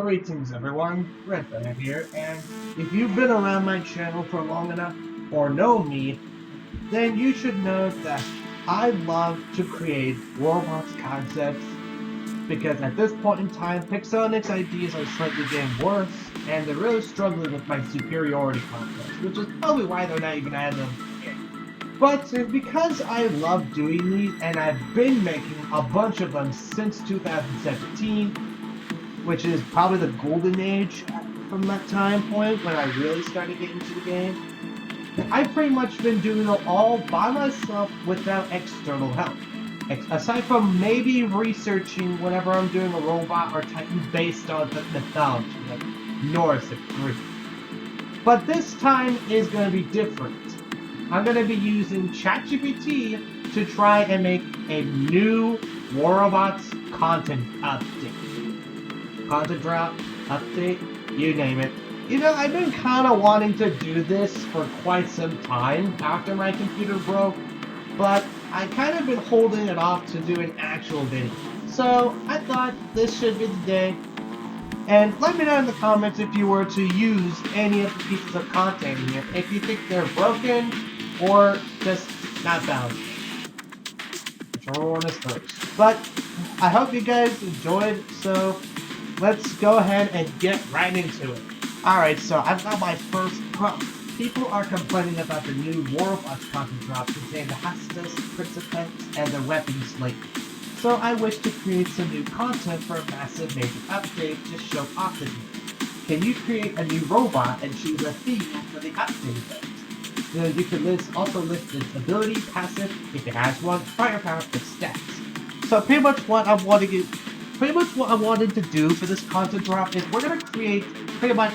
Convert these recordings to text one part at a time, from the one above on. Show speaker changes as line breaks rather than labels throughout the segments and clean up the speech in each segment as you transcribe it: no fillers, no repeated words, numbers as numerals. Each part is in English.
Greetings everyone, Redfan here, and if you've been around my channel for long enough, or know me, then you should know that I love to create robots concepts, because at this point in time, Pixonic's ideas are slightly getting worse, and they're really struggling with my superiority complex, which is probably why they're not even adding them. But because I love doing these, and I've been making a bunch of them since 2017, which is probably the golden age from that time point when I really started getting into the game, I've pretty much been doing it all by myself without external help. Aside from maybe researching whenever I'm doing a robot or Titan based on the mythology, like Norse and Greek. But this time is going to be different. I'm going to be using ChatGPT to try and make a new War Robots content update. Content drop, update, you name it. You know, I've been kind of wanting to do this for quite some time after my computer broke, but I kind of been holding it off to do an actual video. So I thought this should be the day. And let me know in the comments if you were to use any of the pieces of content here, if you think they're broken or just not balanced. Whichever one is first. But I hope you guys enjoyed, so let's go ahead and get right into it. Alright, so I've got my first prompt. People are complaining about the new War Robots content drop containing the Hestus, Principants, and the weapons lately. So I wish to create some new content for a massive major update to show off the game. Can you create a new robot and choose a theme for the update event? You can also list its ability, passive, if it has one, firepower, and stats. So pretty much what I'm wanting to do for this content drop is we're going to create pretty much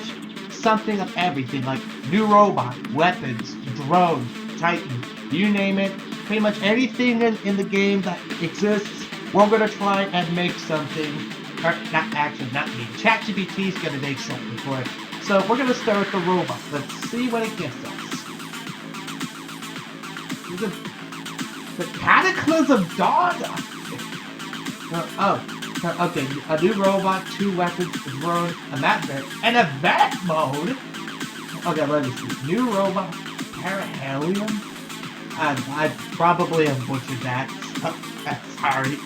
something of everything, like new robot, weapons, drones, Titan, you name it. Pretty much anything in the game that exists, we're going to try and make something. Or, not me. ChatGPT is going to make something for it. So we're going to start with the robot. Let's see what it gives us. The Cataclysm Dawn! Okay, a new robot, 2 weapons, a drone, a map mode, and a event mode? Okay, let me see. New robot, Perihelion? I probably have butchered that. Sorry.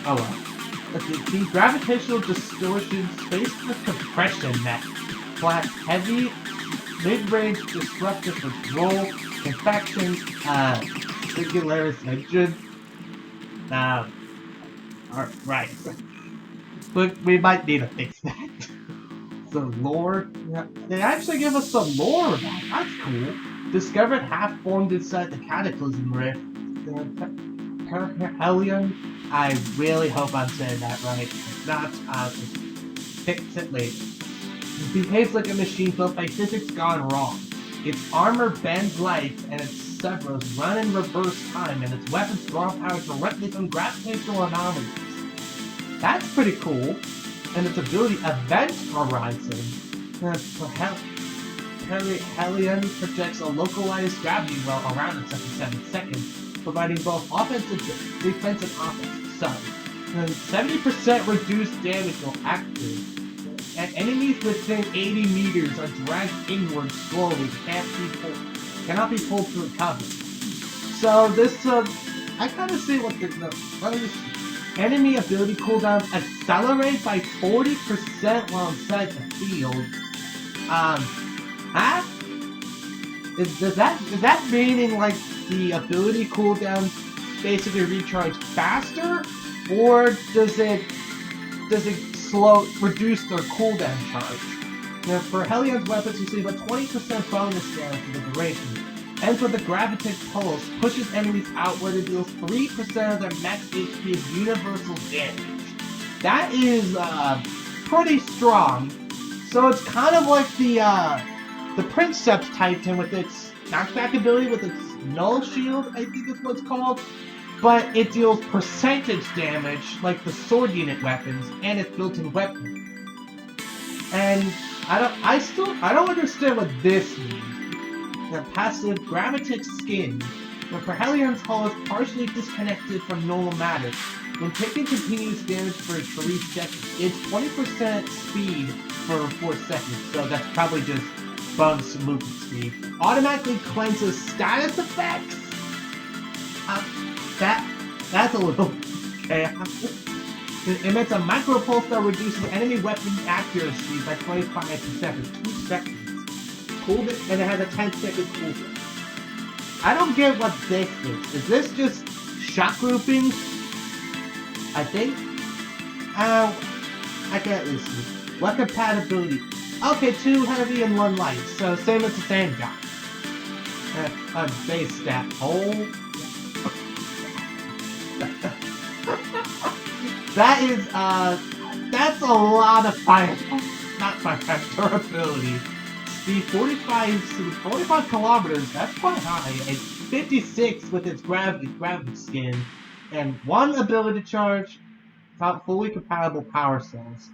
Oh well. Let's see. The gravitational distortion space with compression net. Class heavy, mid-range disruptive control, infection, singular ascension. Right. But we might need to fix that. So lore, they actually give us some lore of that. That's cool. Discovered half-formed inside the Cataclysm Rift. Perihelion. I really hope I'm saying that right. If not, I'll just fix it later. It behaves like a machine built by physics gone wrong. Its armor bends life, and its servos run in reverse time, and its weapons draw power directly from gravitational anomalies. That's pretty cool. And its ability, Event Horizon. Perihelion projects a localized gravity well around it every 7 seconds, providing both offensive and defensive offensive. So, 70% reduced damage while active. And enemies within 80 meters are dragged inward slowly, cannot be pulled to recover. So this, I kind of see what the enemy ability cooldowns accelerate by 40% while inside the field. Is that meaning like the ability cooldowns basically recharge faster, or does it reduce their cooldown charge? Now, for Helion's weapons, receive a 20% bonus damage for the duration. Ends with a gravitic pulse, pushes enemies outward and deals 3% of their max HP as universal damage. That is pretty strong. So it's kind of like the Princeps Titan with its knockback ability with its Null Shield, I think is what it's called. But it deals percentage damage like the sword unit weapons and its built-in weapon. And I don't understand what this means. The passive gravitic skin. The Perhelion's hull is partially disconnected from normal matter. When taking continuous damage for 3 seconds, it's 20% speed for 4 seconds, so that's probably just bonus movement speed. Automatically cleanses status effects? That's a little chaos. It emits a micro pulse that reduces enemy weapon accuracy by 25% for 2 seconds. Cooled it, and it has a 10-second cooldown. I don't get what this is. Is this just shock grouping? I think. I can at least see. What compatibility? Okay, 2 heavy and 1 light, so same as the same guy. Base stat. Oh. That is, that's a lot of durability. Speed 45 kilometers, that's quite high. And 56 with its gravity skin. And 1 ability charge, fully compatible power cells.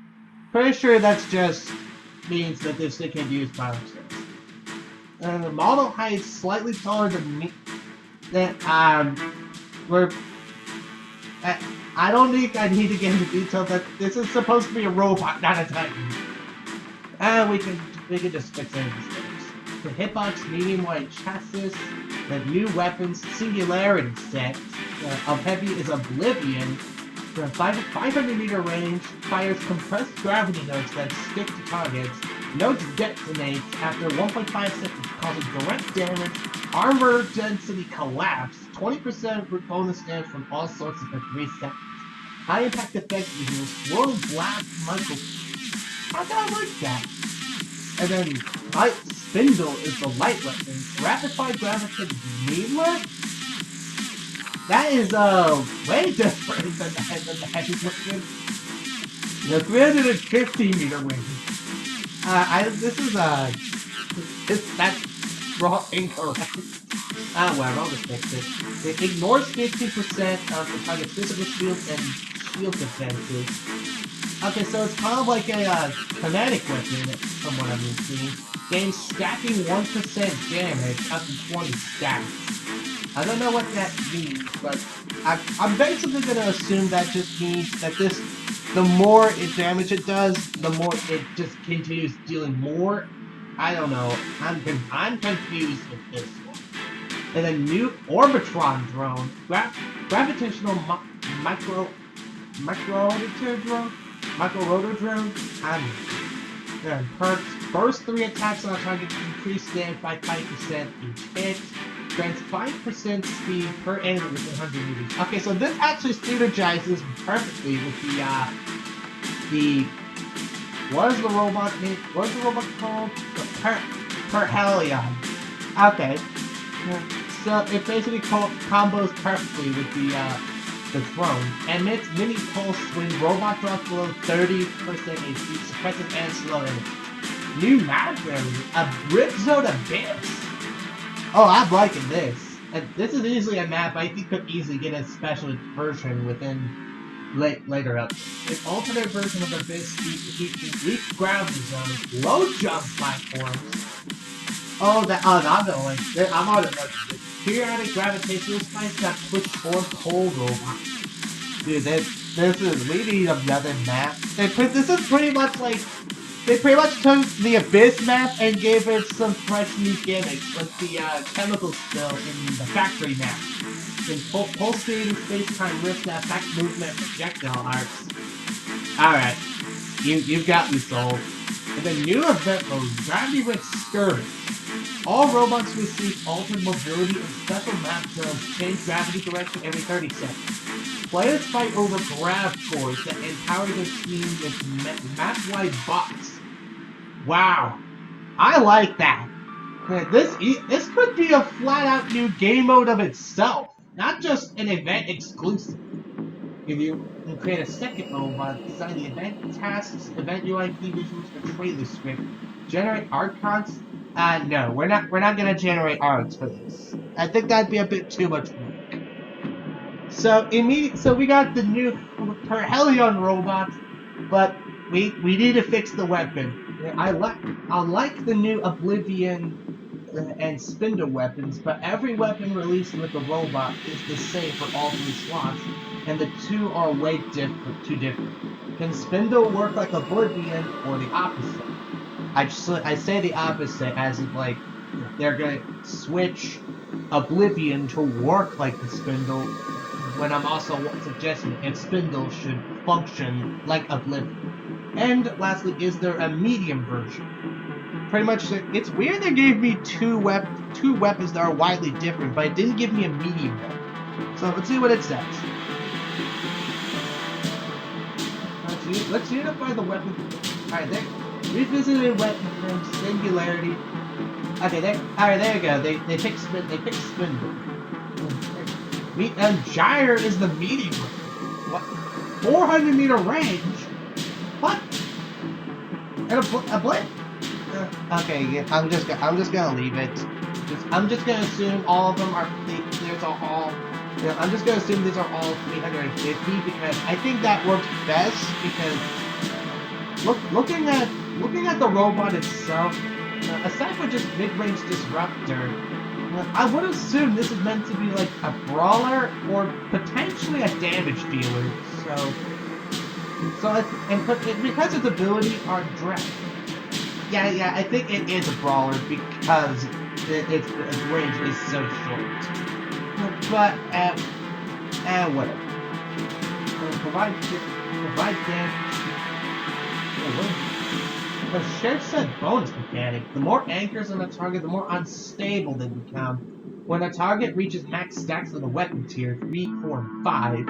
Pretty sure that's just means that this thing can use power cells. And the model height is slightly taller than me. I don't think I need to get into detail that this is supposed to be a robot, not a Titan. We can just fix any of these things. The hitbox medium-wide chassis, the new weapons singularity set of heavy is Oblivion. The 500-meter range fires compressed gravity nodes that stick to targets. Nodes detonate after 1.5 seconds, causing direct damage. Armor density collapse. 20% bonus damage from all sources for 3 seconds. High impact effect equals swirling blast micro. I kinda like that. And then light spindle is the light weapon. Rapid fire graviton needler? That is way different than the heavy weapon. The 350-meter range. That's wrong, incorrect. Whatever, I'll just fix it. It ignores 50% of the target's physical shield and shield defenses. Okay, so it's kind of like a kinetic weapon, from what I'm seeing. Gains stacking 1% damage up to 20 stacks. I don't know what that means, but I'm basically going to assume that just means that the more damage it does, the more it just continues dealing more. I don't know. I'm confused with this one. And a new Orbitron drone, gravitational micro-rotor drone, perks. First 3 attacks on a target increase damage by 5% each hit. Grants 5% speed per enemy within 100 meters. Okay, so this actually synergizes perfectly with what is the robot name? What is the robot called? The Perhelion. Okay. So it basically combos perfectly with the throne. Emits mini pulse when robot drops below 30% HP, suppresses and slow enemies. New map variant, a Rip Zone Abyss. Oh, I'm liking this. And this is easily a map I think could easily get a special version within later updates. An alternate version of Abyss features weak gravity zones, low jump platforms. I'm already liking this. Periodic gravitational spikes that push toward cold robots. Dude, we need another map. This is pretty much like, they pretty much took the Abyss map and gave it some fresh new gimmicks, like the chemical spill in the factory map. In pulsating space-time rifts that affect movement projectile arcs. Alright, you've got me sold. And the new event mode, Gravity Rich Scourge. All robots receive altered mobility and special map zones change gravity direction every 30 seconds. Players fight over grav cores that empower their team with map-wide bots. Wow, I like that. This could be a flat-out new game mode of itself, not just an event exclusive. If you can create a second robot, design the event tasks, event UIP visuals, or trailer script, generate archons. No, we're not gonna generate arcs for this. I think that'd be a bit too much work. So we got the new Perhelion robot, but we need to fix the weapon. I like the new Oblivion and Spindle weapons, but every weapon released with the robot is the same for all 3 slots. and the two are way too different. Can Spindle work like Oblivion, or the opposite? I say the opposite, as if like they're gonna switch Oblivion to work like the Spindle, when I'm also suggesting if Spindle should function like Oblivion. And lastly, is there a medium version? Pretty much, it's weird they gave me two weapons that are widely different, but it didn't give me a medium one. So let's see what it says. Let's unify the weapon. Alright, there. Revisited weapon from Singularity. Okay, there you go. They pick Spindle. Gyre is the medium weapon. What? 400-meter range? What? And a blip? Okay, yeah, I'm just gonna leave it. I'm just gonna assume all of them are. There's all. You know, I'm just gonna assume these are all 350 because I think that works best. Because looking at the robot itself, aside from just mid-range disruptor, I would assume this is meant to be like a brawler or potentially a damage dealer. Because its abilities are direct. Yeah, I think it is a brawler because its range is so short. But, whatever. Provide damage. The shared set bonus mechanic. The more anchors on a target, the more unstable they become. When a target reaches max stacks of the weapon tier 3, 4, and 5,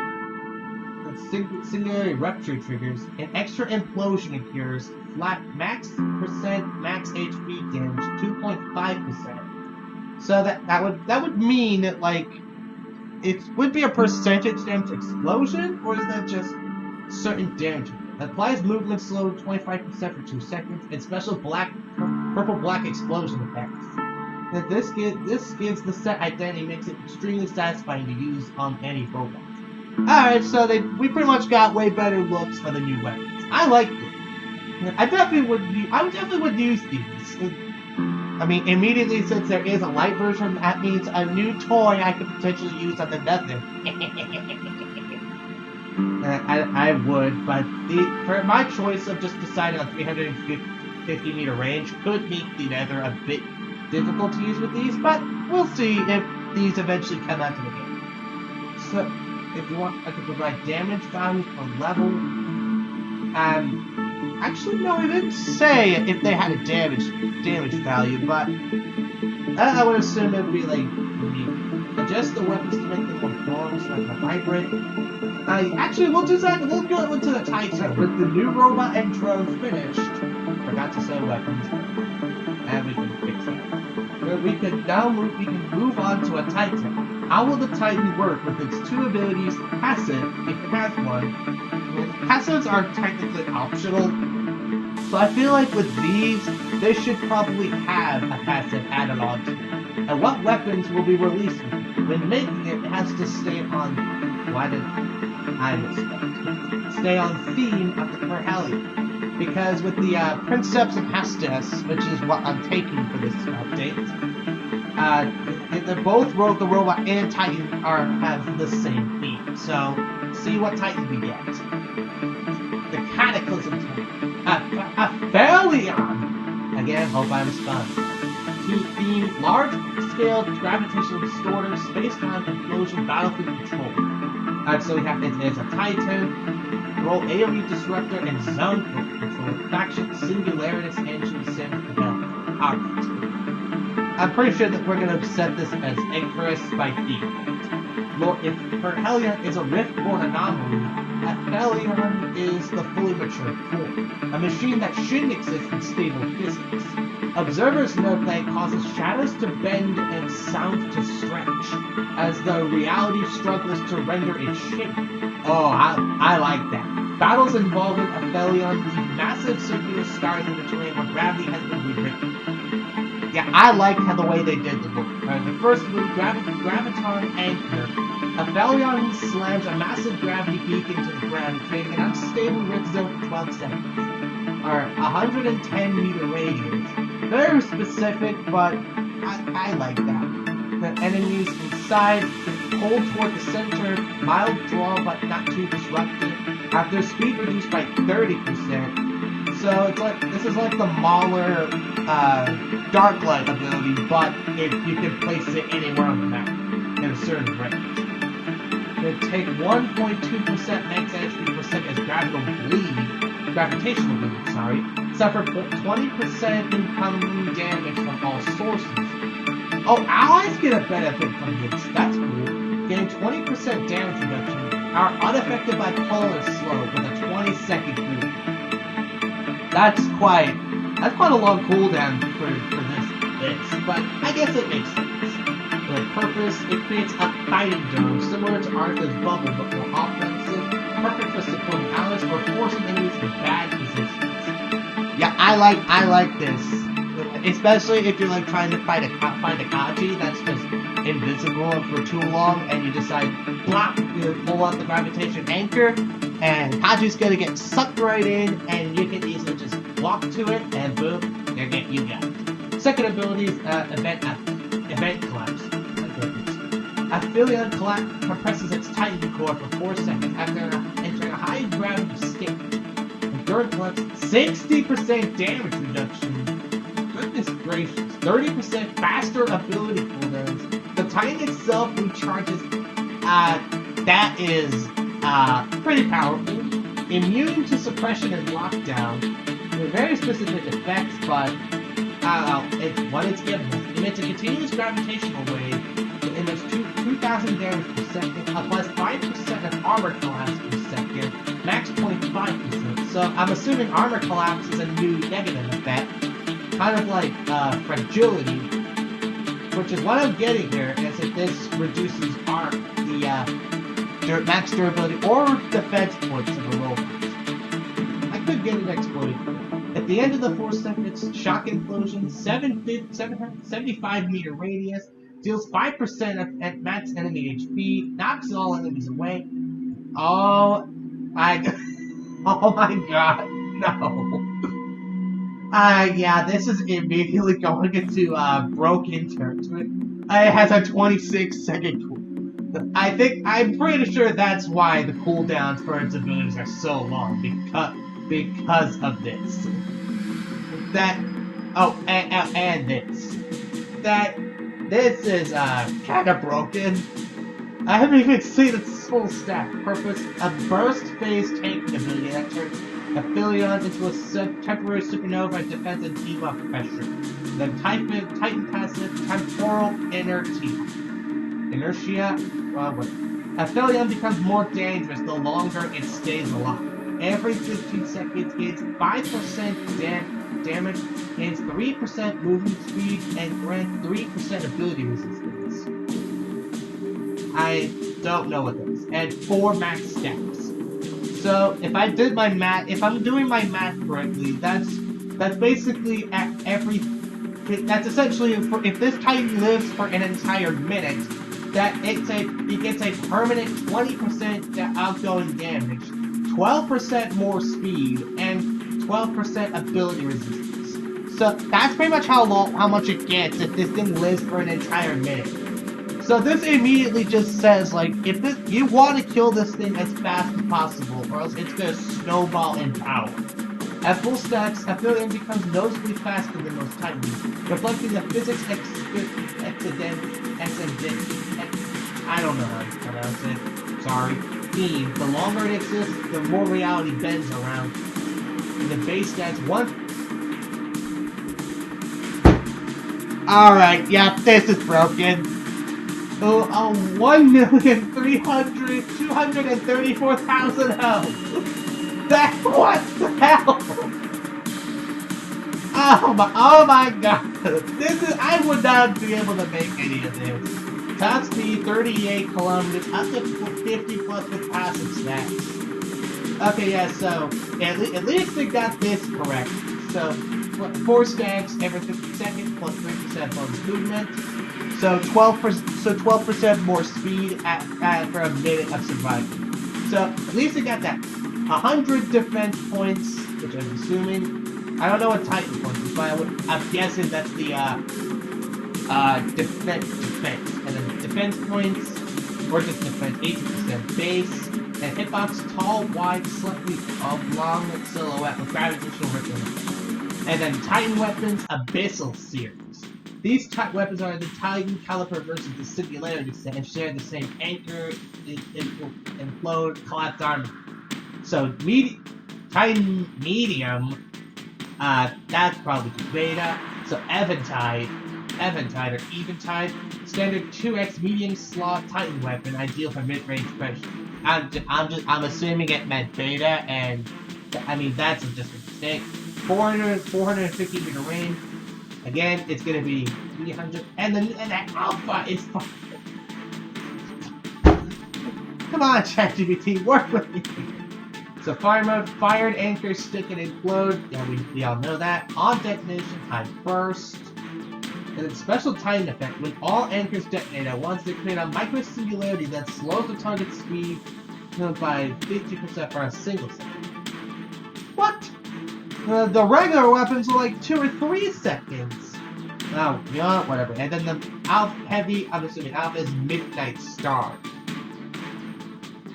Singularity Rupture triggers, an extra implosion occurs, flat max HP damage 2.5%. So that would mean that like it would be a percentage damage explosion, or is that just certain damage? Applies movement slow 25% for 2 seconds, and special purple black explosion effects. And this gives the set identity, makes it extremely satisfying to use on any robot. Alright, so we pretty much got way better looks for the new weapons. I like them. I definitely would use these. I mean, immediately since there is a light version, that means a new toy I could potentially use on the Nether. I would, but for my choice of just deciding on 350 meter range could make the Nether a bit difficult to use with these, but we'll see if these eventually come out to the game. So, if you want, I could provide damage values per level. Actually, no, it didn't say if they had a damage value, but I would assume it would be like adjust the weapons to make them more strong, so like a vibrate. Actually, we'll do that. We'll go into the Titan with the new robot intro finished. Forgot to say weapons, and we can fix that. We can move on to a Titan. How will the Titan work with its two abilities, passive, if it has one? Passives are technically optional, so I feel like with these, they should probably have a passive added on to it. And what weapons will be released? When making it, it has to stay on. Why did I misspell? Stay on theme of the Perhelion. Because with the Princeps and Hestus, which is what I'm taking for this update, both the robot and Titan have the same theme. So, see what Titan we get. The Cataclysm Titan. Aphelion! Again, hope I'm spun. To theme large-scale gravitational distorter, space-time implosion, battlefield control. So we have it's a Titan, roll AoE disruptor, and zone control. Faction Singularities engine sim development. Alright. I'm pretty sure that we're gonna set this as Icarus by default. If Perhelion is a rift-born anomaly, Aphelion is the fully mature form, a machine that shouldn't exist in stable physics. Observers note that it causes shadows to bend and sound to stretch, as though reality struggles to render its shape. Oh, I like that. Battles involving Aphelion leave massive circular scars in the terrain where gravity has been rewritten. Yeah, I like how the way they did the book. The first move, Graviton Anchor. Aphelion slams a massive gravity beacon to the ground, creating an unstable rift zone for 12 seconds. 110 meter radius. Very specific, but I like that. The enemies inside pulled toward the center, mild draw but not too disruptive. Have their speed reduced by 30%. So it's like this is like the Mauler Dark Light ability, but if you can place it anywhere on the map in a certain range. They take 1.2% max HP per second as gravitational bleed, suffer 20% incoming damage from all sources. Oh, allies get a benefit from this. That's cool. Getting 20% damage reduction are unaffected by polar slope with a 20-second cooldown. That's quite a long cooldown for this, but I guess it makes sense. For the purpose, it creates a fighting dome similar to Arthur's bubble but more offensive, perfect for supporting allies or forcing enemies in bad positions. Yeah, I like this. Especially if you're like trying to find a Kaji that's just invisible for too long, and you decide, plop, you pull out the gravitation anchor, and Kaji's gonna get sucked right in, and you can easily just walk to it, and boom, you got it. Second ability is event collapse. Aphelion compresses its Titan core for 4 seconds after entering a high gravity state. During collapse, 60% damage reduction. Goodness gracious, 30% faster ability cooldowns. The Titan itself recharges, that is, pretty powerful. Immune to suppression and lockdown. Very specific effects, but, it's what it's given us. Emits a continuous gravitational wave that emits 2,000 damage per second, applies 5% of armor collapse per second, max 25%. So I'm assuming armor collapse is a new negative effect. Kind of like fragility, which is what I'm getting here, is if this reduces the max durability or defense points of a robot. I could get it exploded. At the end of the 4 seconds, shock implosion, 75 meter radius, deals 5% at max enemy HP, knocks all enemies away. Oh my god, no. Yeah, this is immediately going into, broken territory. It has a 26-second cooldown. I'm pretty sure that's why the cooldowns for its abilities are so long, because of this. This is, kinda broken. I haven't even seen its full stat. Purpose, a burst phase tank ability that turns Aphelion into a temporary supernova and defends and debuff pressure. The Titan passive, temporal inertia. Aphelion becomes more dangerous the longer it stays alive. Every 15 seconds gains 5% damage, gains 3% movement speed, and grants 3% ability resistance. I don't know what that is. And 4 max stats. So if I'm doing my math correctly, that's basically at that's essentially if this Titan lives for an entire minute, that it gets a permanent 20% outgoing damage, 12% more speed, and 12% ability resistance. So that's pretty much how much it gets if this thing lives for an entire minute. So this immediately just says, like, if you want to kill this thing as fast as possible, or else it's gonna snowball in power. At full stacks, Aphelion becomes noticeably faster than most Titans, reflecting the physics I don't know how to pronounce it. Sorry. Theme. The longer it exists, the more reality bends around. And the base stats 1. Alright, yeah, this is broken. 1,234,000 health. What the hell? Oh my god. I would not be able to make any of this. Top speed 38 kilometers, up to 50 plus with passive stats. Okay, yeah, so at least they got this correct. So 4 stacks every 50 seconds plus 3% bonus movement. So 12% more speed for a minute of survival. So at least they got that. 100 defense points, which I'm assuming. I don't know what Titan points is, but I'm guessing that's the defense. defense points, or just defense, 80% base, and hitbox tall, wide, slightly oblong silhouette with gravitational ripple. And then Titan weapons, Abyssal series. These weapons are the Titan caliper versus the Singularity set and share the same anchor, implode, collapse armor. So Titan medium, that's probably beta. So Eventide or Eventide, standard 2x medium slot Titan weapon, ideal for mid-range pressure. I'm assuming it meant beta, and I mean that's just a mistake. 450 meter range. Again, it's gonna be 300, and that alpha is. Come on, ChatGPT, work with me. So fire mode, fired anchor, stick and implode. Yeah, we all know that. On detonation, high burst. And then special Titan effect. When all anchors detonate at once, they create a micro singularity that slows the target speed by 50% for a single second. What? The regular weapons are like 2 or 3 seconds. Oh, yeah, whatever. And then the Alpha Heavy, I'm assuming Alpha is Midnight Star.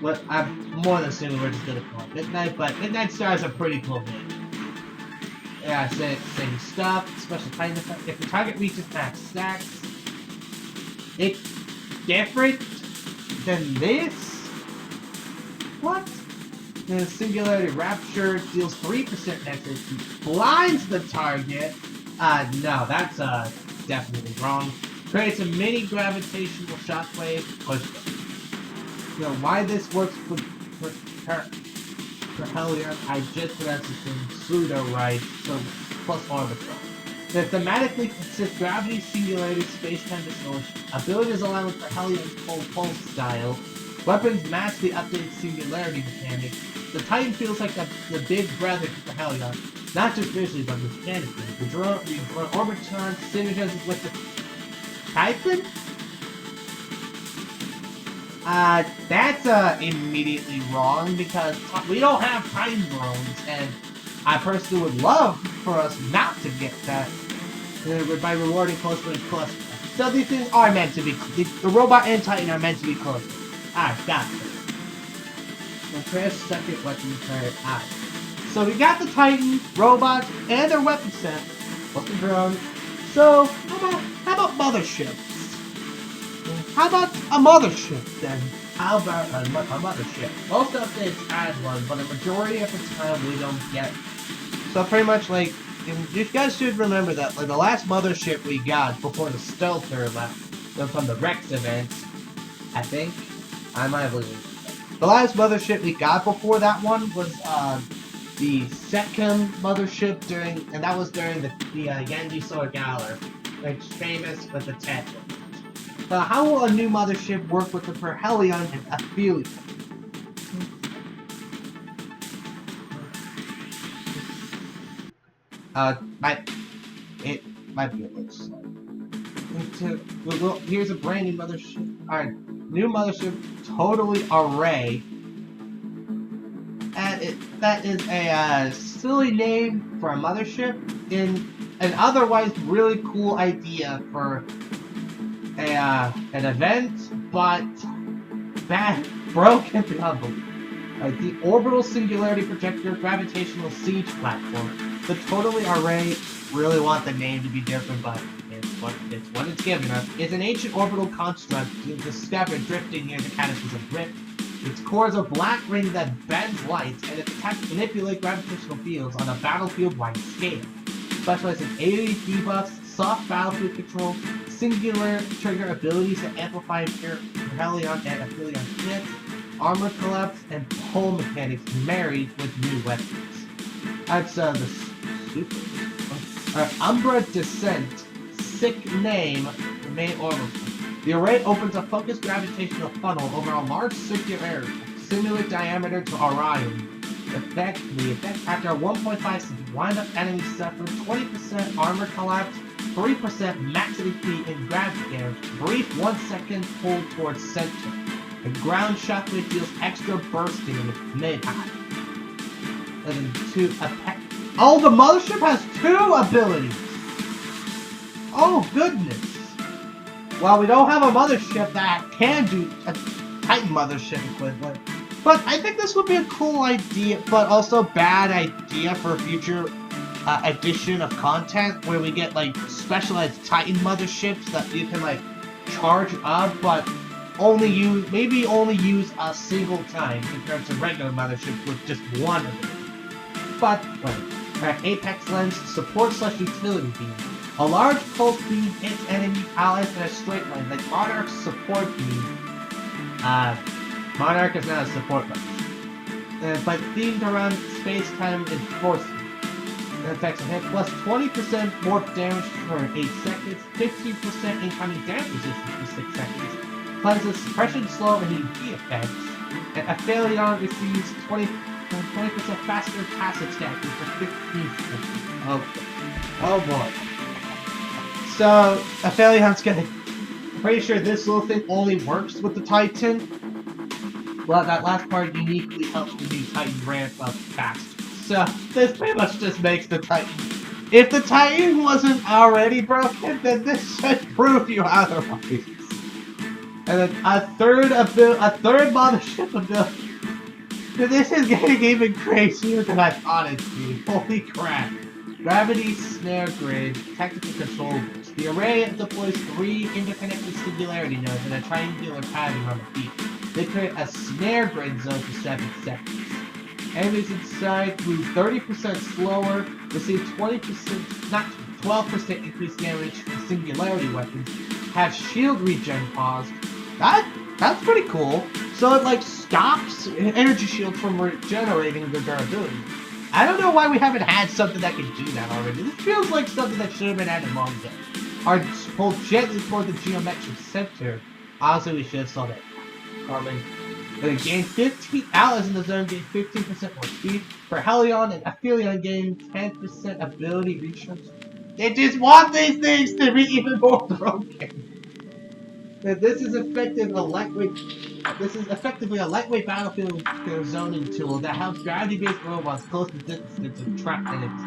What I'm more than assuming we're just gonna call it Midnight, but Midnight Star is a pretty cool name. Yeah, same stuff. Special Titan effect. If the target reaches max stacks, it's different than this. What? The Singularity Rapture deals 3% next HP, blinds the target. No, that's definitely wrong. Creates a mini gravitational shockwave. You know why this works for Hellion? I just pronounced his name pseudo right, so plus Arbitron. The thematically consists gravity, singularity, space-time distortion. Abilities align with the Hellion's pulse style. Weapons match the updated singularity mechanic. The Titan feels like the big brother to Hellion, not just visually but mechanically. The drone Orbitron synergizes with the Titan? That's immediately wrong because we don't have Titan drones, and I personally would love for us not to get that by rewarding close range cluster. So these things are meant to be, the robot and Titan are meant to be close. Alright, got it. Crash second weapon turret. Alright. So we got the Titan, robots, and their weapon set, plus the drone. So, how about motherships? How about a mothership then? How about a mothership? Most updates add one, but a majority of the time we don't get. So pretty much like, you guys should remember that like the last mothership we got before the Stealther left from the Rex event, I think. I might believe. The last mothership we got before that one was the second mothership and that was during the Yanji Sword Galar, which is famous with the Tet. How will a new mothership work with the Perhelion and Aphelion? It might be a little slow. Well, here's a brand new mothership. Alright, new mothership, totally array. And that is a silly name for a mothership in an otherwise really cool idea for an event, but broken beyond belief. The Orbital Singularity Projector Gravitational Siege Platform. The totally array really want the name to be different, but it's what it's given us. It's an ancient orbital construct discovered drifting near the cataclysm Rift. Its core is a black ring that bends light, and its attacks manipulate gravitational fields on a battlefield-wide scale. Specialized in AoE debuffs, soft battlefield control, singular trigger abilities to amplify Perhelion and Aphelion hits, armor collapse, and pull mechanics married with new weapons. That's the super. Umbra Descent, sick name, the main orbital. The array opens a focused gravitational funnel over a large circular area, similar diameter to Orion. The effect after 1.5 seconds, wind up enemies suffer 20% armor collapse, 3% max HP and gravity damage, brief 1 second pull towards center. The ground shockwave deals extra bursting with mid-high. And then oh, the mothership has 2 abilities! Oh, goodness! Well, we don't have a mothership that can do a Titan mothership equivalent. But I think this would be a cool idea, but also bad idea for a future edition of content where we get like specialized Titan motherships that you can like charge up, but only use a single time compared to regular motherships with just one of them. But wait, Apex Lens support/utility beam. A large pulse beam hits enemy allies in a straight line, like Monarch's support beam. Monarch is not a support mode, but themed around space-time enforcement. It affects a hit plus 20% more damage for 8 seconds, 15% incoming damage resistance for 6 seconds, cleanses suppression, slow, and ED effects, and Aphelion receives 20% faster passive stacking for 15 seconds. Oh boy. So, Aphelion's gonna... I'm pretty sure this little thing only works with the Titan. Well, that last part uniquely helps the new Titan ramp up faster. So, this pretty much just makes the Titan... If the Titan wasn't already broken, then this should prove you otherwise. And then a third mothership ability. This is getting even crazier than I thought it'd be. Holy crap. Gravity, snare grid, technical control. The array deploys 3 interconnected singularity nodes in a triangular pattern on the feet. They create a snare grid zone for 7 seconds. Enemies inside move 30% slower, receive 20%, not 12% increased damage from singularity weapons, have shield regen paused. That's pretty cool. So it like stops energy shields from regenerating their durability. I don't know why we haven't had something that can do that already. This feels like something that should have been added long ago. Are pulled gently toward the geometric center. Honestly, we should have saw that coming. They gain 15 allies in the zone, gain 15% more speed. For Helion and Aphelion gain 10% ability recharge. They just want these things to be even more broken. This is effectively a lightweight battlefield zoning tool that helps gravity-based robots close to distances to trap enemies.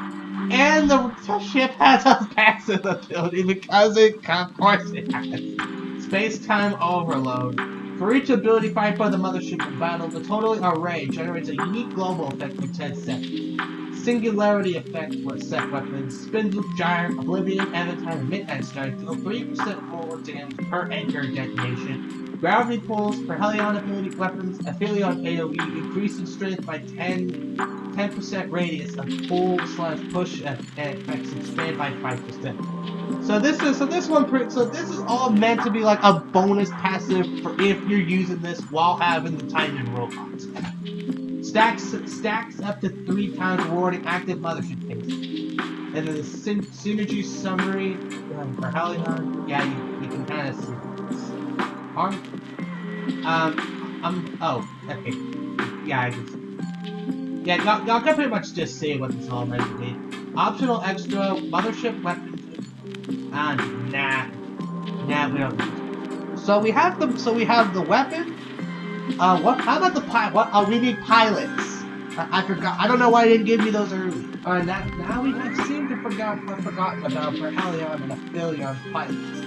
And the ship has a passive ability because of course it has. Space-time overload. For each ability fired by the mothership in battle, the total array generates a unique global effect for 10 seconds. Singularity effect for set weapons, Spin Loop Gyre, Oblivion, Avatar, and Midnight Strike deal 3% more damage per anchor detonation. Gravity Pulse for Helion ability weapons, Aphelion AoE, increasing strength by 10% radius of pull/push effects expand by 5%. So this is all meant to be like a bonus passive for if you're using this while having the Titan robots. Stacks up to 3 times rewarding active mothership cases. And then the synergy summary for Helion, yeah, you can kind of see this. Oh, okay. Yeah, I can see. Yeah, y'all can pretty much just say what this all meant to be. Optional extra, mothership weapons. Nah, we don't need it. So we have the weapon. How about the pilot? We need pilots. I forgot. I don't know why they didn't give me those early. Now we seem to have forgotten about for Helion and Aphelion pilots.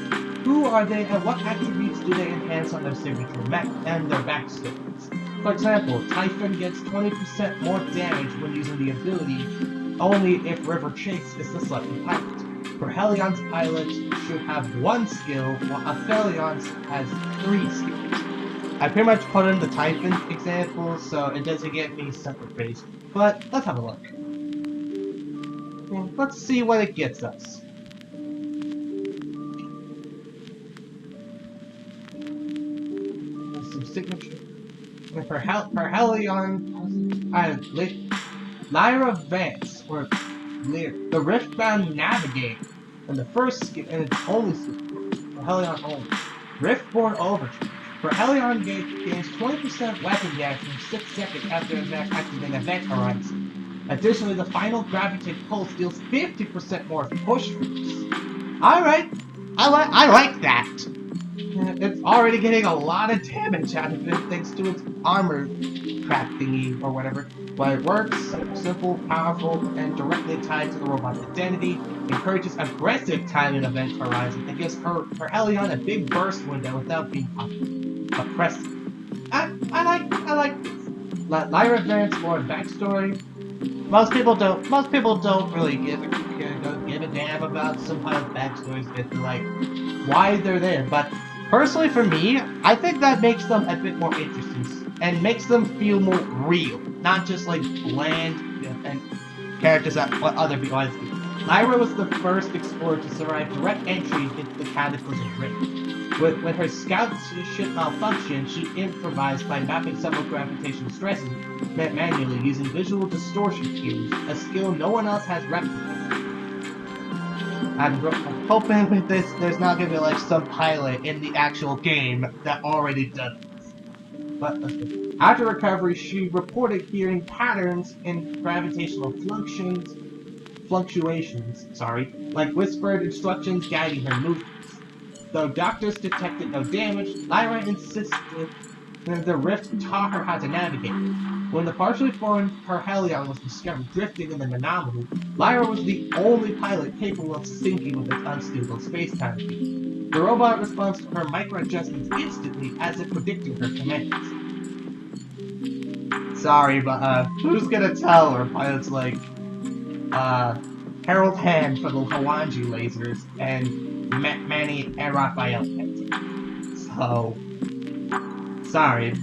Who are they and what attributes do they enhance on their signature mech and their backstories? For example, Typhon gets 20% more damage when using the ability, only if River Chase is the selected pilot. For Helion's pilot should have 1 skill, while Aphelion's has 3 skills. I pretty much put in the Typhon example, so it doesn't get me separate base. But let's have a look. Let's see what it gets us. Some signature. For Helion, Lyra Vance, or Lear, the Riftbound Navigator, and the first skill, and its only skill, for Helion only. Riftborn Overcharge. For Helion gains 20% weapon damage in 6 seconds after activating Event Horizon. Additionally, the final Gravitate Pulse deals 50% more push force. Alright, I like that. It's already getting a lot of damage out of it thanks to its armor crap thingy or whatever. But it works, simple, powerful, and directly tied to the robot's identity, encourages aggressive time and event horizon, and gives her Helion a big burst window without being oppressive. I like this. Lyra Vance more backstory. Most people don't really give a damn about some kind of backstories if they're like why they're there. But personally, for me, I think that makes them a bit more interesting and makes them feel more real, not just like bland and characters that what other people want to see. Lyra was the first explorer to survive direct entry into the Cataclysm Ring. When her scout ship malfunctioned, she improvised by mapping several gravitational stresses manually using visual distortion cues, a skill no one else has replicated. I'm hoping with this there's not gonna be like some pilot in the actual game that already does this. But after recovery, she reported hearing patterns in gravitational fluctuations, like whispered instructions guiding her movements. Though doctors detected no damage, Lyra insisted that the rift taught her how to navigate it. When the partially formed Perhelion was discovered drifting in the anomaly, Lyra was the only pilot capable of syncing with its unstable space-time field. The robot responds to her micro-adjustments instantly as if predicting her commands. Sorry, but who's gonna tell her pilots like Harold Hand for the Hawanji lasers and Manny and Raphael? So, sorry.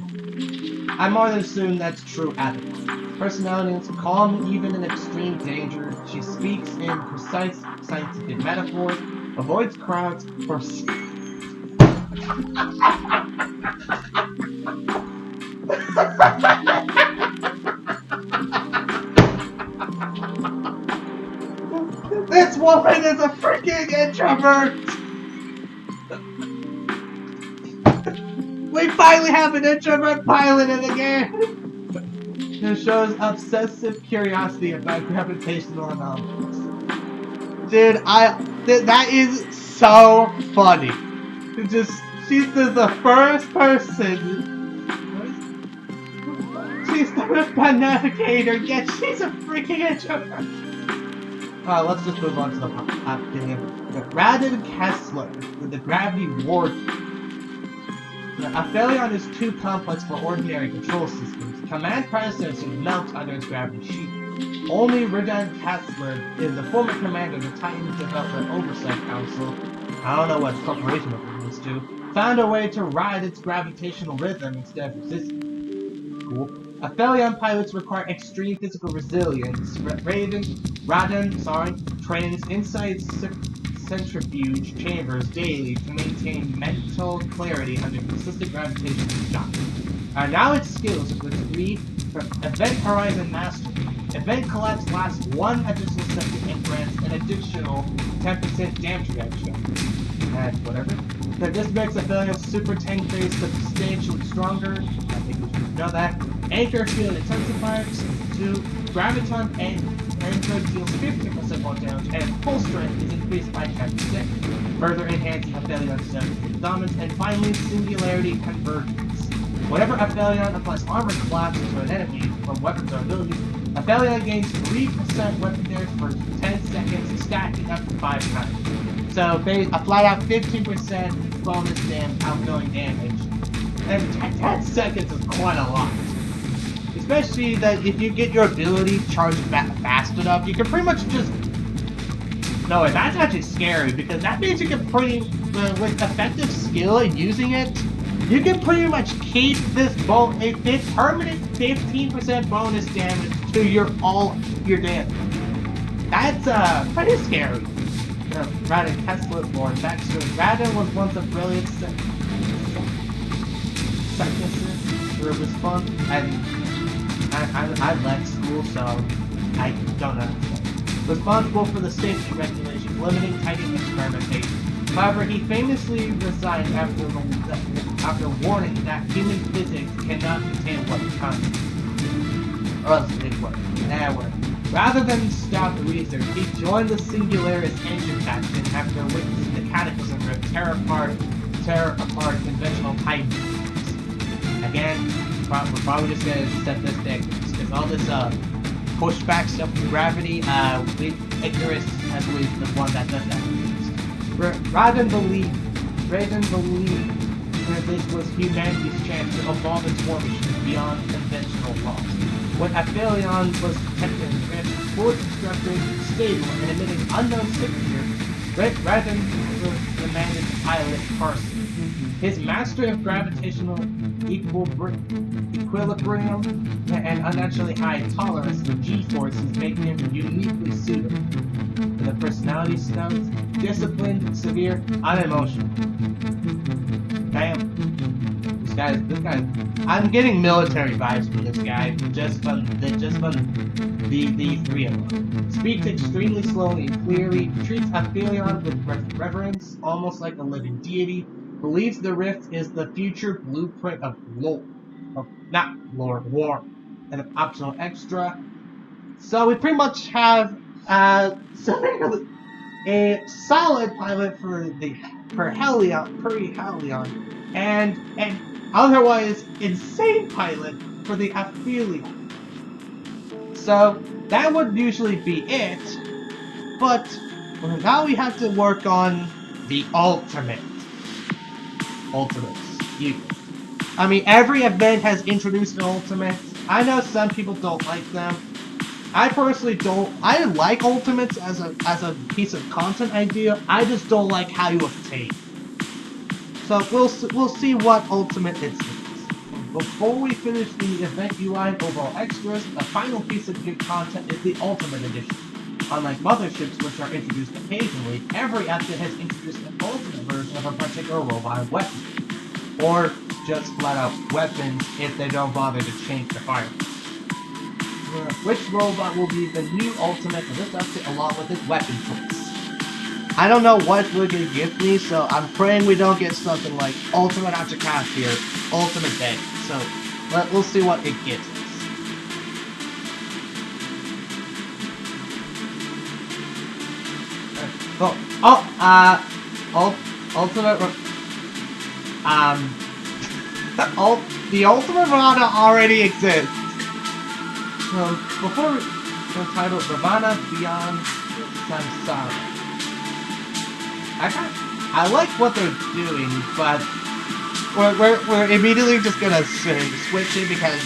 I more than assume that's true otherwise. Personality is calm even in extreme danger. She speaks in precise scientific metaphors, avoids crowds, for this woman is a freaking introvert! We finally have an introvert pilot in the game! It shows obsessive curiosity about gravitational anomalies. Dude, that is so funny. She's the first person. She's the first navigator, yet she's a freaking introvert. Let's just move on to the thing. Radin Kessler with the gravity ward. Aphelion is too complex for ordinary control systems. Command processors melt under its gravity shield. Only Radin Kessler is the former commander of the Titan Development Oversight Council. I don't know what corporation it belongs to. Found a way to ride its gravitational rhythm instead of resisting. Cool. Aphelion pilots require extreme physical resilience. Radin trains inside centrifuge chambers daily to maintain mental clarity under consistent gravitational shock. Now its skills with 3 Event Horizon Mastery. Event collapse lasts 1 additional second and grants an additional 10% damage reduction. And whatever. This makes Aphelion super tank phase substantially stronger. I think we should know that. Anchor field intensifiers. 2. Graviton and Anchor deals 50% more damage, and full strength is increased by 10%, further enhancing Aphelion's dominance. And finally, Singularity Convergence. Whenever Aphelion applies armor collapse to an enemy from weapons or abilities, Aphelion gains 3% weapon damage for 10 seconds, stacking up to 5 times. So, a flat out 15% bonus outgoing damage. And 10 seconds is quite a lot. Especially that if you get your ability charged fast enough, you can pretty much just... No, that's actually scary, because that means you can with effective skill and using it, you can pretty much keep this a permanent 15% bonus damage to your damage. That's pretty scary. Radin Kessler born backstory. Radin was once a brilliant psychicist through his fun, and I left school, so I don't know. Responsible for the safety regulations limiting Titan experimentation. However, he famously resigned after warning that human physics cannot contain weapon content. Or else it worked. Rather than stop the research, he joined the Singularis engine faction after witnessing the Cataclysm Rift tear apart tear apart conventional Titan. Again, we're probably just gonna set this thing because all this pushback stuff with gravity, Icarus, I believe, is the one that does that. Raiden believed that this was humanity's chance to evolve its war machines beyond conventional laws. When Aphelion was detected in the rift, fully constructed, stable, and emitting unknown signatures, Raiden demanded the pilot Carson. His mastery of gravitational equilibrium and unnaturally high tolerance for G-forces make him uniquely suitable. With a personality stout, disciplined, severe, unemotional. Damn. This guy. I'm getting military vibes from this guy. Just from the three of them. Speaks extremely slowly and clearly. Treats Aphelion with reverence, almost like a living deity. Believes the rift is the future blueprint of war, and an optional extra. So we pretty much have a solid pilot for Helion, and an otherwise insane pilot for the Aphelion. So that would usually be it, but now we have to work on the ultimates. I mean, every event has introduced an ultimate. I know some people don't like them. I personally don't. I like ultimates as a piece of content idea. I just don't like how you obtain. So we'll see what ultimate it is. Before we finish the event UI and overall extras, the final piece of new content is the Ultimate Edition. Unlike motherships, which are introduced occasionally, every update has introduced an ultimate version of a particular robot weapon. Or just flat out weapons if they don't bother to change the fire. Which robot will be the new ultimate for this update along with its weapon choice? I don't know what we're gonna give me, so I'm praying we don't get something like Ultimate Achikashi or Ultimate Day. So we'll see what it gives us. Ultimate. The Ultimate Ravana already exists. So before the title Ravana Beyond Samsara. I like what they're doing, but we're immediately just gonna switch it because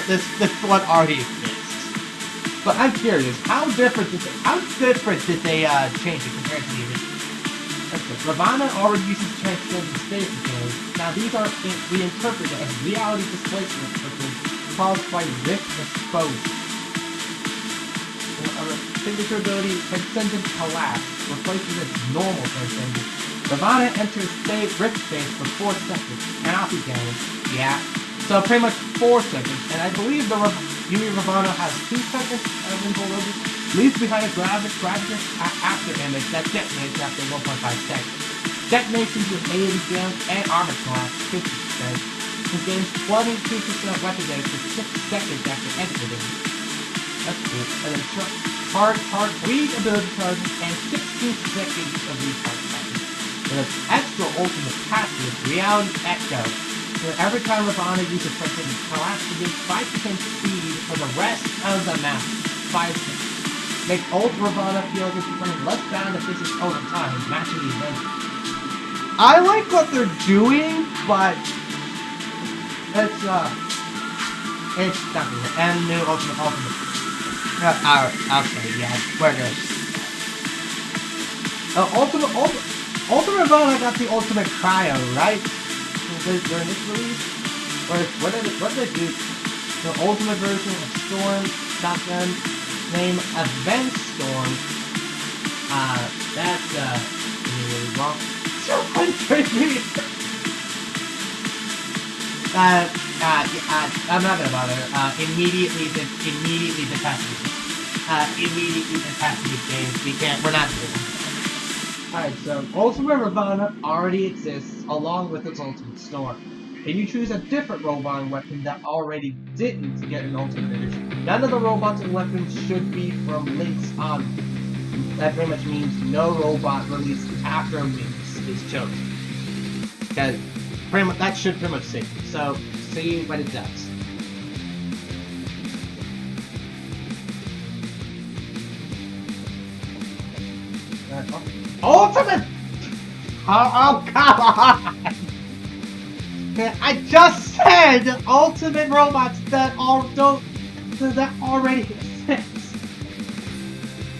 this one already exists. But I'm curious, how different did they change it compared to the original? Ravana already uses transcendent space mechanics. Now these are we interpret it as reality displacement caused by rift exposure. Signature ability Transcendent Collapse replaces its normal Transcendent. Ravana enters rift space for 4 seconds. Cannot be damaged. Yeah. So pretty much 4 seconds. And I believe the Yumi Ravana has 2 seconds of invulnerability. Leaves behind a gravity after image that detonates after 1.5 seconds. Detonations with AoE damage and armor class 50%. And gains 22% weapon damage for 6 seconds after exiting. That's cool. And then hard 3 ability charges and 16 seconds of recharge time. And its extra ultimate passive, Reality Echo. So every time Ravana uses something, collapse to give 5% speed for the rest of the map. 5 seconds. Make old Ravana feel like it's becoming less bound to physics over time, matching the event. I like what they're doing, but it's not good. And new ultimate. Okay, yeah, we're good. Ultimate Ravana got the ultimate cryo, right? During this release? Or what did they do? The ultimate version of Storm Shotgun named Event Storm. That's really wrong. 200 meters! I'm not gonna bother. Immediately the capacity. Immediately the capacity game. We're not doing it. Alright, so Ultimate Ravana already exists along with its Ultimate Storm. And you choose a different robot and weapon that already didn't get an Ultimate Edition. None of the robots and weapons should be from Link's on. That pretty much means no robot released after Link's is chosen. Because that should pretty much save me. So, see what it does. Ultimate! Oh, come on! I just said ultimate robots that already exist.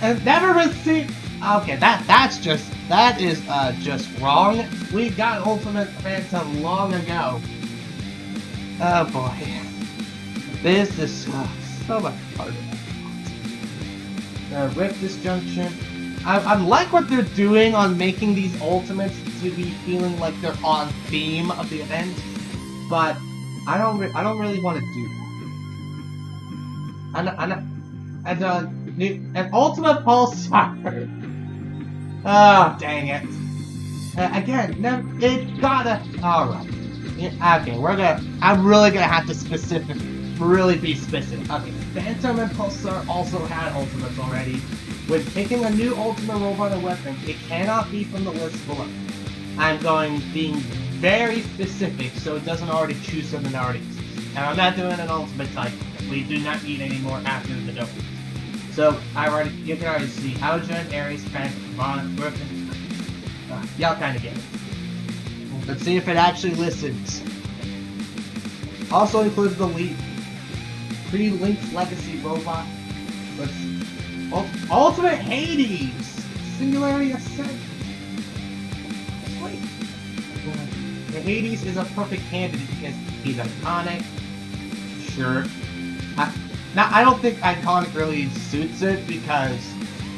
And never received. Okay, that is just wrong. We got Ultimate Phantom long ago. Oh boy, this is so much harder. Rift Disjunction. I like what they're doing on making these ultimates to be feeling like they're on theme of the event, but I don't really want to do that. An ultimate pulsar. Oh, dang it. Again, no, it gotta. Alright. Yeah, okay, I'm really gonna have to really be specific. Okay, Phantom and Pulsar also had ultimates already. When picking a new ultimate robot or weapon, it cannot be from the list below. I'm being very specific so it doesn't already choose something that already exists. And I'm not doing an ultimate type. We do not need any more after the dope. So you can already see Algen, Ares, Phantom, Vaughn, Griffin. Y'all kind of get it. Let's see if it actually listens. Also includes the pre-Link's Legacy robot. Let's see. Ultimate Hades! Singularity Ascent! Sweet. The Hades is a perfect candidate because he's iconic. Sure. Now, I don't think iconic really suits it because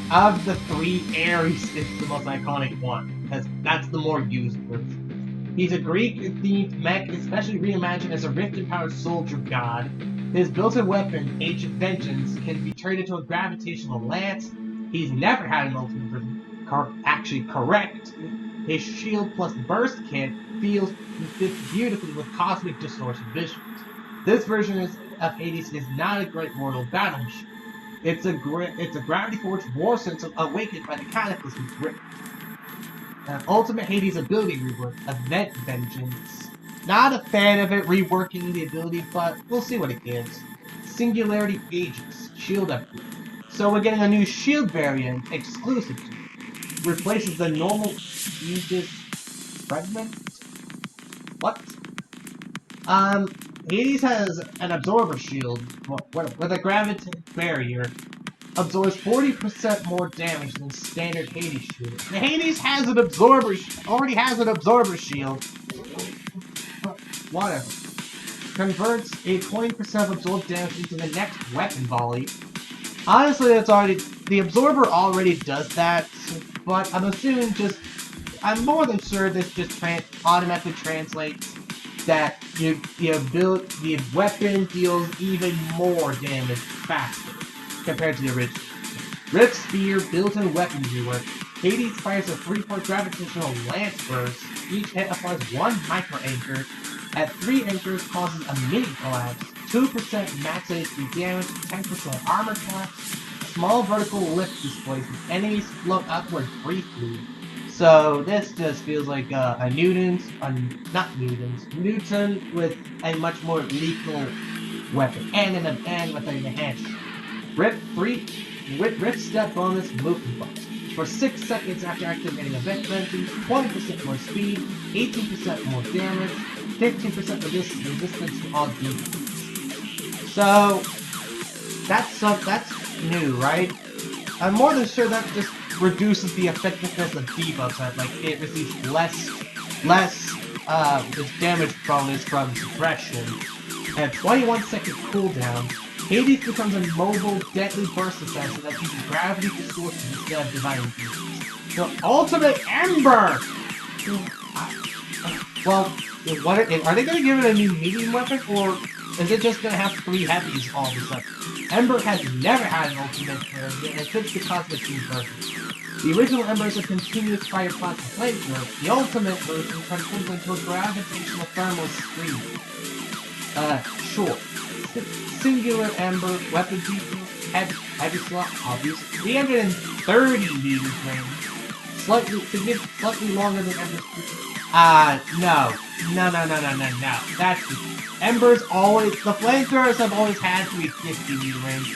of the three, Ares is the most iconic one. Because that's the more used version. He's a Greek-themed mech, especially reimagined as a rift-empowered soldier god. His built-in weapon, Ancient Vengeance, can be turned into a gravitational lance. He's never had an ultimate version. Actually, correct. His shield plus burst kit fits beautifully with cosmic distortion visuals. This version of Hades is not a great mortal battle machine. It's a gravity-forged war system awakened by the Cataclysm's rift. Ultimate Hades ability rework, Event Vengeance. Not a fan of it reworking the ability, but we'll see what it gives. Singularity Aegis, shield upgrade. So we're getting a new shield variant exclusive to it. Replaces the normal Aegis fragment? What? Hades has an absorber shield with a graviton barrier. Absorbs 40% more damage than standard Hades shield. The Hades has an already has an absorber shield. Whatever. Converts a 20% absorbed damage into the next weapon volley. Honestly, the absorber already does that, but I'm assuming I'm more than sure this just automatically translates that the weapon deals even more damage faster compared to the original. Rift Spear built-in weapon rework. Hades fires a 3-part gravitational lance burst. Each hit applies 1 micro anchor. At 3 anchors causes a mini collapse. 2% max HP damage. 10% armor collapse. Small vertical lift displacement. Enemies float upward briefly. So this just feels like Newton with a much more lethal weapon and with an enhanced Rift Step bonus movement buff. For 6 seconds after activating Event Vengeance, 20% more speed, 18% more damage, 15% resistance to all defense. So that's new, right? I'm more than sure that just reduces the effectiveness of debuffs. Like it receives less its damage bonus from suppression, and 21-second cooldown. Hades becomes a mobile, deadly burst assassin that uses gravity distortion instead of divine infusions. The ultimate Ember! Well, are they going to give it a new medium weapon, or is it just going to have 3 heavies all of a sudden? Ember has never had an ultimate variant, and fits the cosmic theme version. The original Ember is a continuous fire plasma flamethrower. The ultimate version transforms into a gravitational thermal screen. Sure. Singular Ember, weapon defense, heavy slot, obvious, 330 meters range, slightly longer than Ember's No. No, no, no, no, no, no. That's... Embers always... The flamethrowers have always had to be 50 meter range.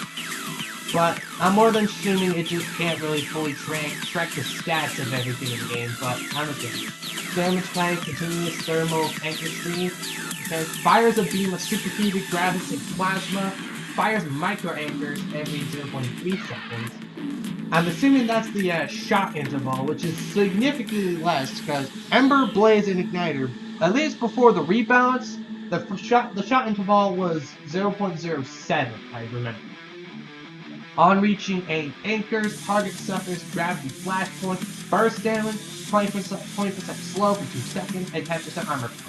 But I'm more than assuming it just can't really fully track the stats of everything in the game, but I'm okay. Damage time, continuous thermal anchor stream. Okay. Fires a beam of superheated gravitic plasma. Fires micro anchors every 0.3 seconds. I'm assuming that's the shot interval, which is significantly less because Ember, Blaze, and Igniter, at least before the rebalance, the shot interval was 0.07, I remember. On reaching a anchors, target suffers gravity flashpoint, burst damage, 20% slow for 2 seconds, and 10% armor claim.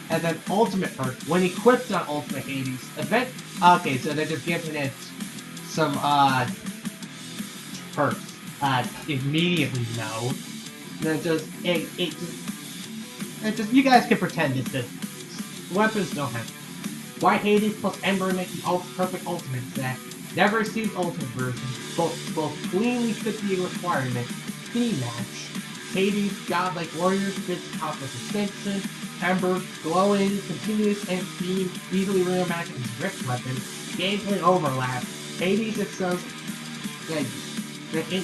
And then ultimate perk, when equipped on Ultimate Hades, event... Okay, so they're just giving it some, perks. Immediately no. Then you guys can pretend it's just... Weapons don't have... White Hades plus Ember makes the perfect ultimate set. Never received ultimate version. Both cleanly fit the requirement. Team match. Hades, godlike warriors, fits cosmic distinction. Ember, glowing, continuous, and beam, easily reimagines rift weapon. Gameplay overlap. Hades excels the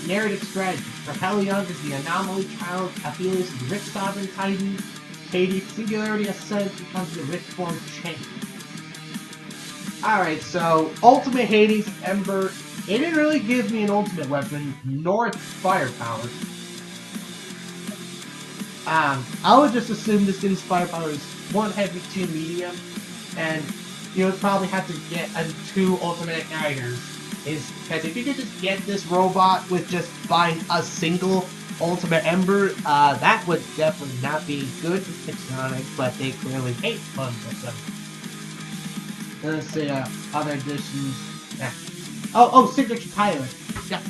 narrative strategy. Propelion is the anomaly child. Aphelios is the rift sovereign titan. Hades, singularity ascent becomes the rift form change. Alright, so Ultimate Hades, Ember, it didn't really give me an ultimate weapon, nor its firepower. I would just assume this thing's firepower is 1 heavy, 2 medium, and you would probably have to get 2 ultimate igniters. Because if you could just get this robot with just buying a single ultimate Ember, that would definitely not be good for Pixonic, but they clearly hate fun or something. Let's see, other additions. Yeah. Oh, signature pilot. Yeah.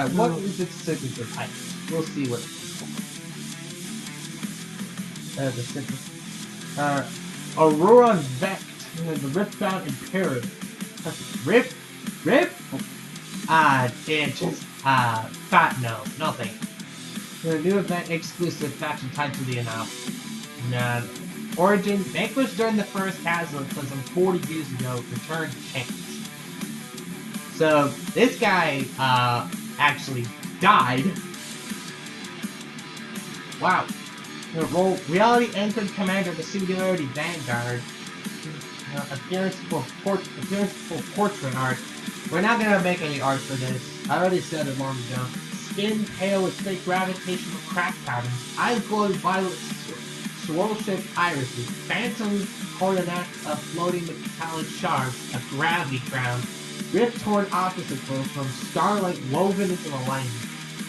What is its signature pilot? We'll see what it is. The signature. Auroran Vect, the Riftbound Imperative. Rift? It's just, fat no, nothing. The new event exclusive faction tied to the announcement. No. Origin, vanquished during the first Cataclysm 40 years ago, returned changed. So, this guy, actually died. Wow. Role, reality anchored commander of the Singularity Vanguard. Appearance for portrait art. We're not gonna make any art for this. I already said it long ago. Skin pale with fake gravitational crack patterns. Eyes glowing violet swirl-shaped irises, phantom coronets of floating metallic shards, a gravity crown, rift-torn opposite clothes from starlight woven into the lining,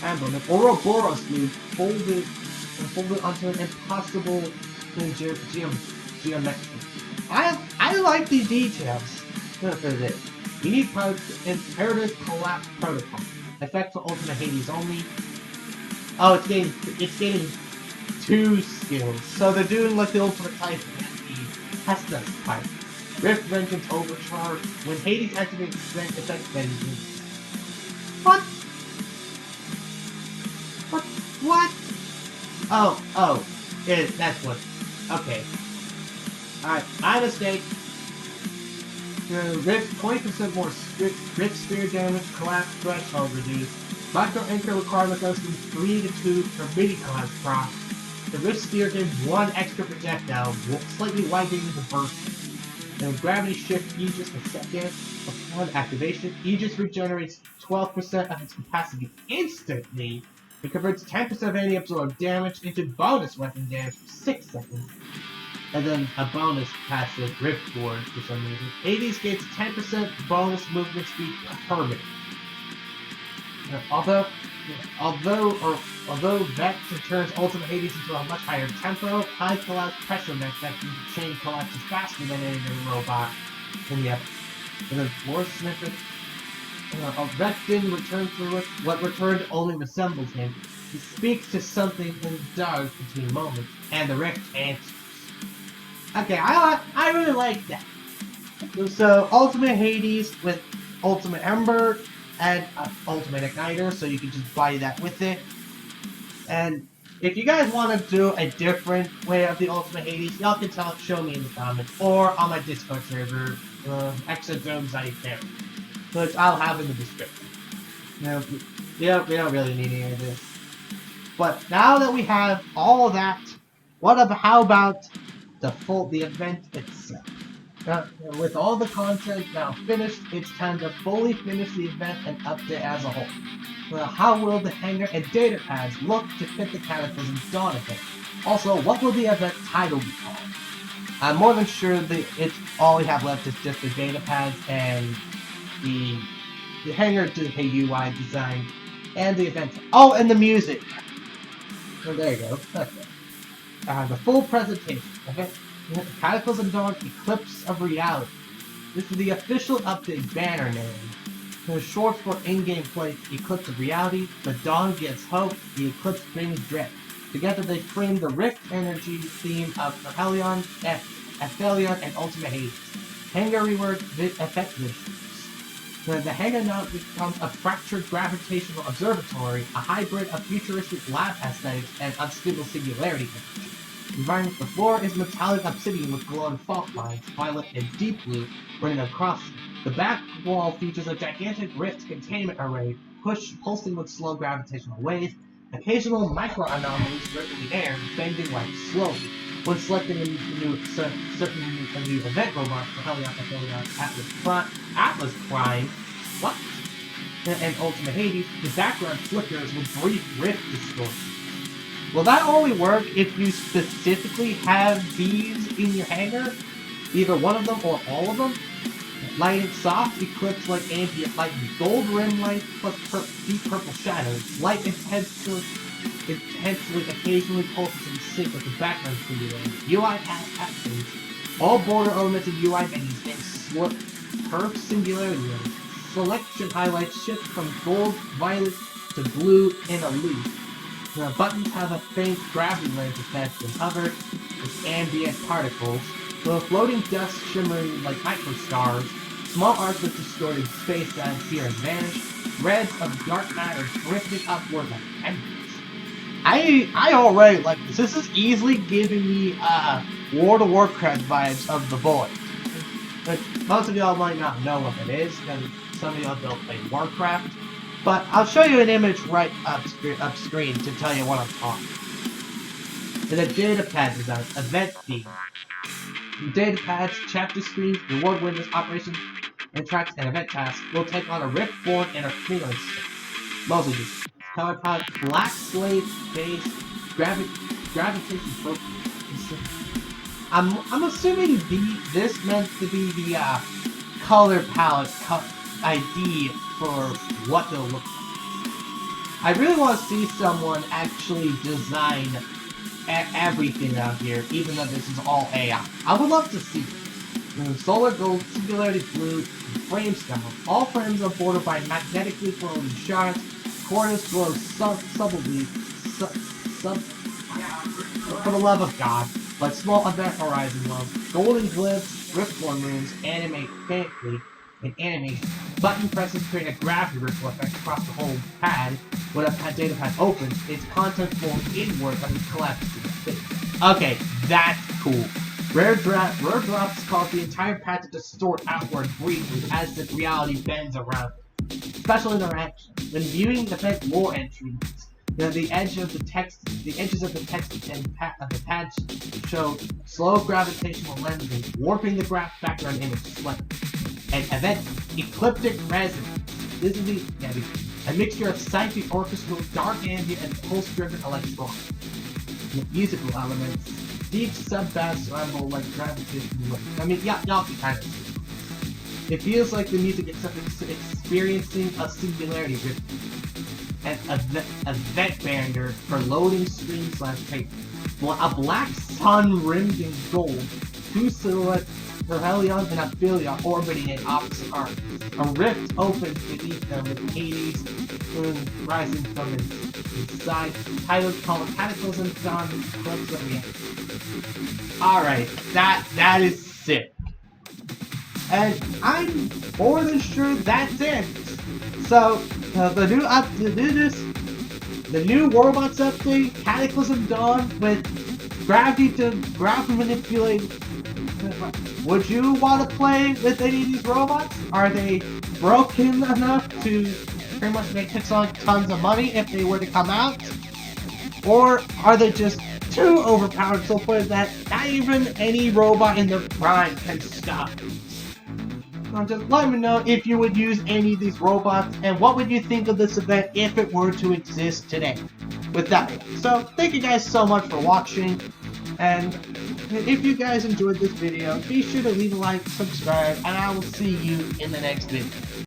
emblem, an Ouroboros leaf folded onto an impossible geometry. I like the details for this. Unique imperative collapse protocol. Effect for Ultimate Hades only. Oh, it's getting 2 skills. So they're doing like the ultimate type and the Hestus type. Rift Vengeance Overcharge. When Hades activates effect Vengeance. What? What? Oh. That's what. Okay. Alright, my mistake. Rift 20% more Rift Spear damage, collapse threshold reduced. Micro Anchor requirement goes from 3 to 2 for mini collapse proc. The Rift Spear gives 1 extra projectile, slightly widening the burst. And Gravity Shift Aegis a second. Upon activation, Aegis regenerates 12% of its capacity instantly. It converts 10% of any absorbed damage into bonus weapon damage for 6 seconds. And then a bonus passive Rift Ward for some reason. Hades gets 10% bonus movement speed permanent. Although Vex turns Ultimate Hades into a much higher tempo, high collapse pressure mech that can chain collapses faster than any other robot. And yep. And then Force Snippet. Vex didn't return through it. What returned only resembles him. He speaks to something in the dark between moments, and the Rift answers. Okay, I really like that. So, Ultimate Hades with Ultimate Ember and Ultimate Igniter, so you can just buy that with it. And If you guys want to do a different way of the Ultimate Hades, y'all can show me in the comments or on my Discord server, Exodomes I Care, which I'll have in the description. We don't really need any of this. But now that we have all that, how about the event itself? With all the content now finished, it's time to fully finish the event and update as a whole. How will the hangar and data pads look to fit the Cataclysm Dawn event? Also, what will the event title be called? I'm more than sure that all we have left is just the data pads and the hangar to the UI design and the event. Oh, and the music. Oh, there you go. That's it. The full presentation. Okay. Cataclysm Dawn Eclipse of Reality. This is the official update banner name. The short for in-game play, Eclipse of Reality, the Dawn gives hope, the Eclipse brings dread. Together they frame the Rift energy theme of Aphelion, and Ultimate Hades. Hangar rework effect visuals. The hangar now becomes a fractured gravitational observatory, a hybrid of futuristic lab aesthetics and unstable singularity energy. The environment, the floor is metallic obsidian with glowing fault lines, violet and deep blue, running across it. The back wall features a gigantic rift containment array, pulsing with slow gravitational waves, occasional micro-anomalies rippling the air, bending light slowly. When selecting a new event robot for Helion, Atlas Prime, what? And Ultimate Hades, the background flickers with brief rift distortion. Will that only work if you specifically have these in your hangar? Either one of them or all of them? Lighting soft eclipse like ambient light with gold rim light plus deep purple shadows. Light intensely occasionally pulses in sync with the background studio. UI actions. All border elements of UI menus and curved singularity modes. Selection highlights shift from gold, violet to blue in a loop. The buttons have a faint gravity lens effect when hovered with ambient particles. The floating dust shimmering like microstars. Small arcs of distorted space that appear and vanish. Threads of dark matter drifting upward like tendrils. I already like this. This is easily giving me World of Warcraft vibes of the Void. But most of y'all might not know what it is, because some of y'all don't play Warcraft. But I'll show you an image right up screen to tell you what I'm talking about. And the data pad design, event theme. Data pads, chapter screens, reward windows, operations, and tracks, and event tasks will take on a rift board and a freelance state. Mostly just color palette, black slate base, gravitation focus. I'm assuming this meant to be the color palette ID for what they'll look like. I really want to see someone actually design everything out here, even though this is all AI. I would love to see it. Solar gold, singularity blue, frame style. All frames are bordered by magnetically flowing shards. Corners glow subtly, for the love of God, like small event horizon loves. Golden glyphs, riftborn moons animate faintly in animation. Button presses create a gravity ripple effect across the whole pad. When a data pad opens, its content flows inward as it collapses to the space. Okay, that's cool. Rare drops cause the entire pad to distort outward briefly as the reality bends around it. Special interaction. When viewing the event lore entries, the edges of the text and the pads show slow gravitational lensing, warping the background image slightly. An event ecliptic resonance. This is a mixture of psychic orchestral, dark ambient, and pulse-driven electronic. The musical elements, deep sub-bass rumble like gravitational waves. I mean, y'all can kind of see. It feels like the music is experiencing a singularity with an event banner for loading screen / paper. A black sun rimmed in gold, two silhouettes for Helion and Aphelion orbiting in opposite arcs. A rift opens beneath them with Hades rising from inside, titled called Cataclysm Dawn Eclipse of Reality. Alright, that is sick. And I'm more than sure that's it. So the the new robots update, Cataclysm Dawn, with gravity to gravity manipulate. Would you want to play with any of these robots? Are they broken enough to pretty much make Pixar tons of money if they were to come out? Or are they just too overpowered to the point that not even any robot in their prime can stop? Just let me know if you would use any of these robots, and what would you think of this event if it were to exist today. With that, so thank you guys so much for watching, and if you guys enjoyed this video, be sure to leave a like, subscribe, and I will see you in the next video.